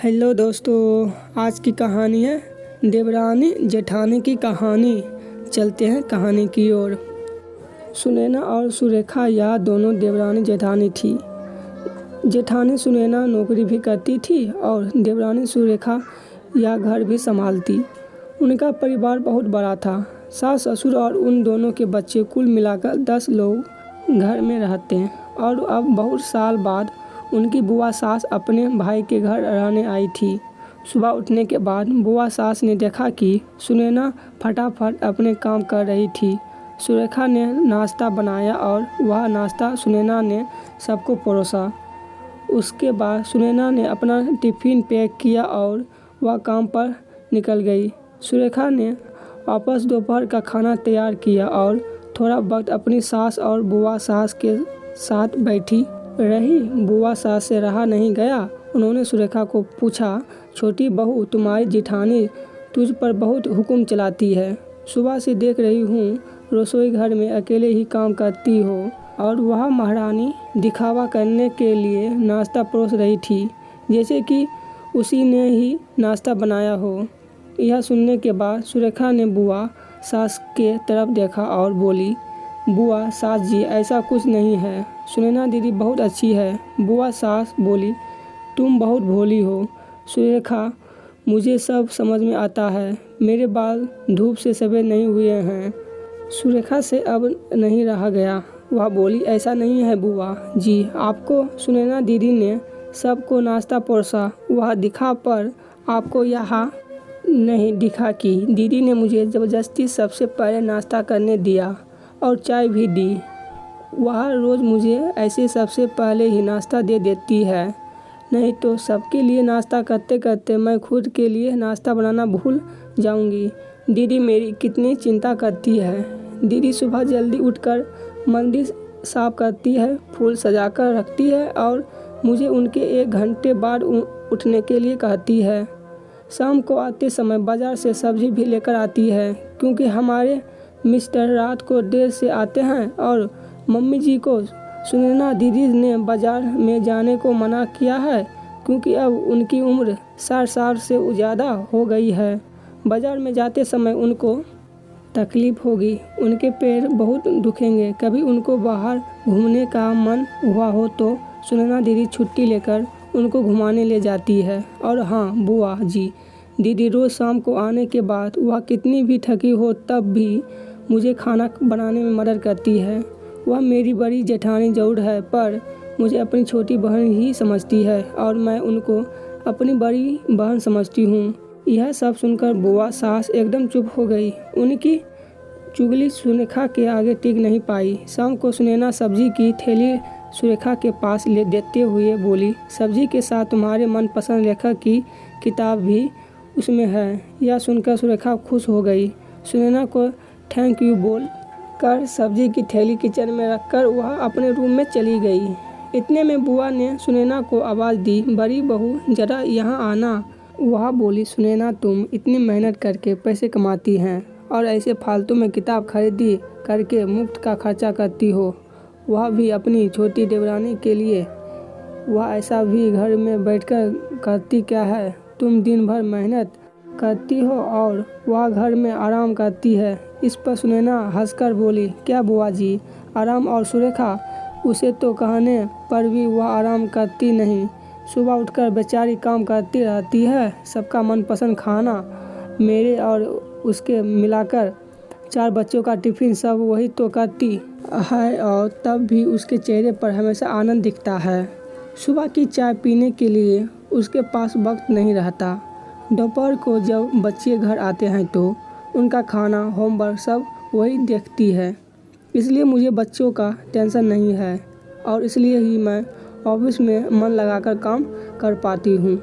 Hello दोस्तों, आज की कहानी है देवरानी जेठानी की कहानी। चलते हैं कहानी की ओर। सुनैना और सुरेखा यह दोनों देवरानी जेठानी थी। जेठानी सुनैना नौकरी भी करती थी और देवरानी सुरेखा यह घर भी संभालती। उनका परिवार बहुत बड़ा था। सास ससुर और उन दोनों के बच्चे कुल मिलाकर 10 लोग घर में रहते हैं। और अब बहुत साल बाद उनकी बुआ सास अपने भाई के घर रहने आई थी। सुबह उठने के बाद बुआ सास ने देखा कि सुनैना फटाफट अपने काम कर रही थी। सुरेखा ने नाश्ता बनाया और वह नाश्ता सुनैना ने सबको परोसा। उसके बाद सुनैना ने अपना टिफ़िन पैक किया और वह काम पर निकल गई। सुरेखा ने वापस दोपहर का खाना तैयार किया और थोड़ा वक्त अपनी सास और बुआ सास के साथ बैठी रही। बुआ सास से रहा नहीं गया। उन्होंने सुरेखा को पूछा, छोटी बहू, तुम्हारी जेठानी तुझ पर बहुत हुक्म चलाती है। सुबह से देख रही हूँ रसोई घर में अकेले ही काम करती हो और वह महारानी दिखावा करने के लिए नाश्ता परोस रही थी, जैसे कि उसी ने ही नाश्ता बनाया हो। यह सुनने के बाद सुरेखा ने बुआ सास के तरफ देखा और बोली, बुआ सास जी, ऐसा कुछ नहीं है। सुनैना दीदी बहुत अच्छी है। बुआ सास बोली, तुम बहुत भोली हो सुरेखा, मुझे सब समझ में आता है। मेरे बाल धूप से सफ़ेद नहीं हुए हैं। सुरेखा से अब नहीं रहा गया। वह बोली, ऐसा नहीं है बुआ जी, आपको सुनैना दीदी ने सबको नाश्ता परोसा। वह दिखा पर आपको यहाँ नहीं दिखा कि दीदी ने मुझे ज़बरदस्ती सबसे पहले नाश्ता करने दिया और चाय भी दी। वह रोज़ मुझे ऐसे सबसे पहले ही नाश्ता दे देती है, नहीं तो सबके लिए नाश्ता करते करते मैं खुद के लिए नाश्ता बनाना भूल जाऊंगी। दीदी मेरी कितनी चिंता करती है। दीदी सुबह जल्दी उठकर मंदिर साफ करती है, फूल सजाकर रखती है और मुझे उनके 1 घंटे बाद उठने के लिए कहती है। शाम को आते समय बाज़ार से सब्ज़ी भी लेकर आती है, क्योंकि हमारे मिस्टर रात को देर से आते हैं और मम्मी जी को सुनैना दीदी ने बाज़ार में जाने को मना किया है, क्योंकि अब उनकी उम्र 60 साल से ज़्यादा हो गई है। बाज़ार में जाते समय उनको तकलीफ़ होगी, उनके पैर बहुत दुखेंगे। कभी उनको बाहर घूमने का मन हुआ हो तो सुनैना दीदी छुट्टी लेकर उनको घुमाने ले जाती है। और हाँ बुआ जी, दीदी रोज़ शाम को आने के बाद वह कितनी भी थकी हो तब भी मुझे खाना बनाने में मदद करती है। वह मेरी बड़ी जेठानी ज़रूर है, पर मुझे अपनी छोटी बहन ही समझती है और मैं उनको अपनी बड़ी बहन समझती हूँ। यह सब सुनकर बुआ सास एकदम चुप हो गई। उनकी चुगली सुरेखा के आगे टिक नहीं पाई। शाम को सुनैना सब्जी की थैली सुरेखा के पास ले देते हुए बोली, सब्जी के साथ तुम्हारे मनपसंद लेखक की किताब भी उसमें है। यह सुनकर सुरेखा खुश हो गई। सुनैना को थैंक यू बोल कर सब्जी की थैली किचन में रखकर वह अपने रूम में चली गई। इतने में बुआ ने सुनैना को आवाज़ दी, बड़ी बहू ज़रा यहाँ आना। वह बोली, सुनैना तुम इतनी मेहनत करके पैसे कमाती हैं और ऐसे फालतू में किताब खरीदी करके मुफ्त का खर्चा करती हो, वह भी अपनी छोटी देवरानी के लिए। वह ऐसा भी घर में बैठकर करती क्या है? तुम दिन भर मेहनत करती हो और वह घर में आराम करती है। इस पर सुनैना हंसकर बोली, क्या बुआ जी आराम? और सुरेखा, उसे तो कहने पर भी वह आराम करती नहीं। सुबह उठकर बेचारी काम करती रहती है। सबका मनपसंद खाना, मेरे और उसके मिलाकर 4 बच्चों का टिफ़िन सब वही तो करती है और तब भी उसके चेहरे पर हमेशा आनंद दिखता है। सुबह की चाय पीने के लिए उसके पास वक्त नहीं रहता। दोपहर को जब बच्चे घर आते हैं तो उनका खाना, होमवर्क सब वही देखती है। इसलिए मुझे बच्चों का टेंशन नहीं है और इसलिए ही मैं ऑफिस में मन लगाकर काम कर पाती हूँ।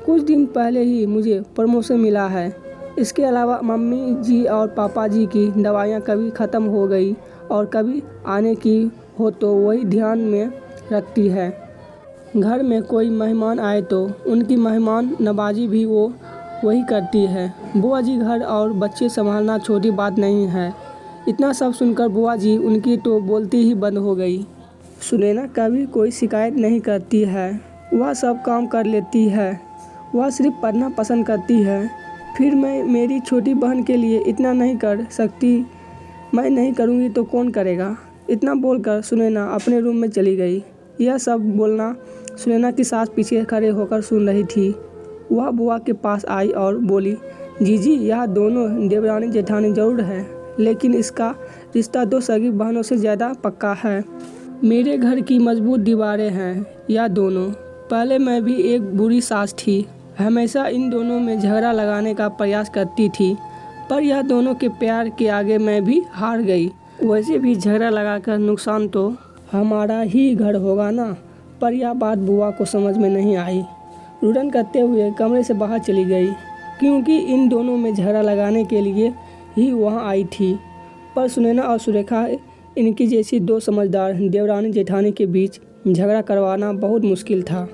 कुछ दिन पहले ही मुझे प्रमोशन मिला है। इसके अलावा मम्मी जी और पापा जी की दवाइयाँ कभी ख़त्म हो गई और कभी आने की हो तो वही ध्यान में रखती है। घर में कोई मेहमान आए तो उनकी मेहमान नवाजी भी वो वही करती है। बुआ जी घर और बच्चे संभालना छोटी बात नहीं है। इतना सब सुनकर बुआ जी उनकी तो बोलती ही बंद हो गई। सुनैना कभी कोई शिकायत नहीं करती है, वह सब काम कर लेती है। वह सिर्फ पढ़ना पसंद करती है, फिर मैं मेरी छोटी बहन के लिए इतना नहीं कर सकती। मैं नहीं करूँगी तो कौन करेगा। इतना बोलकर सुनैना अपने रूम में चली गई। यह सब बोलना सुनैना की सास पीछे खड़े होकर सुन रही थी। वह बुआ के पास आई और बोली, जीजी यह दोनों देवरानी जेठानी जरूर है, लेकिन इसका रिश्ता दो सगी बहनों से ज़्यादा पक्का है। मेरे घर की मजबूत दीवारें हैं यह दोनों। पहले मैं भी एक बुरी सास थी, हमेशा इन दोनों में झगड़ा लगाने का प्रयास करती थी, पर यह दोनों के प्यार के आगे मैं भी हार गई। वैसे भी झगड़ा लगाकर नुकसान तो हमारा ही घर होगा ना। पर यह बात बुआ को समझ में नहीं आई। रुदन करते हुए कमरे से बाहर चली गई, क्योंकि इन दोनों में झगड़ा लगाने के लिए ही वहाँ आई थी। पर सुनैना और सुरेखा इनकी जैसी दो समझदार देवरानी जेठानी के बीच झगड़ा करवाना बहुत मुश्किल था।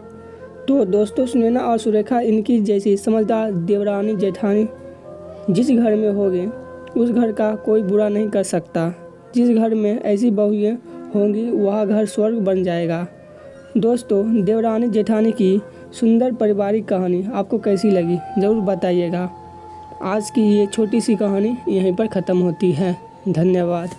तो दोस्तों, सुनैना और सुरेखा इनकी जैसी समझदार देवरानी जेठानी जिस घर में होंगे उस घर का कोई बुरा नहीं कर सकता। जिस घर में ऐसी बहुएं होंगी वह घर स्वर्ग बन जाएगा। दोस्तों, देवरानी जेठानी की सुंदर पारिवारिक कहानी आपको कैसी लगी ज़रूर बताइएगा। आज की ये छोटी सी कहानी यहीं पर ख़त्म होती है। धन्यवाद।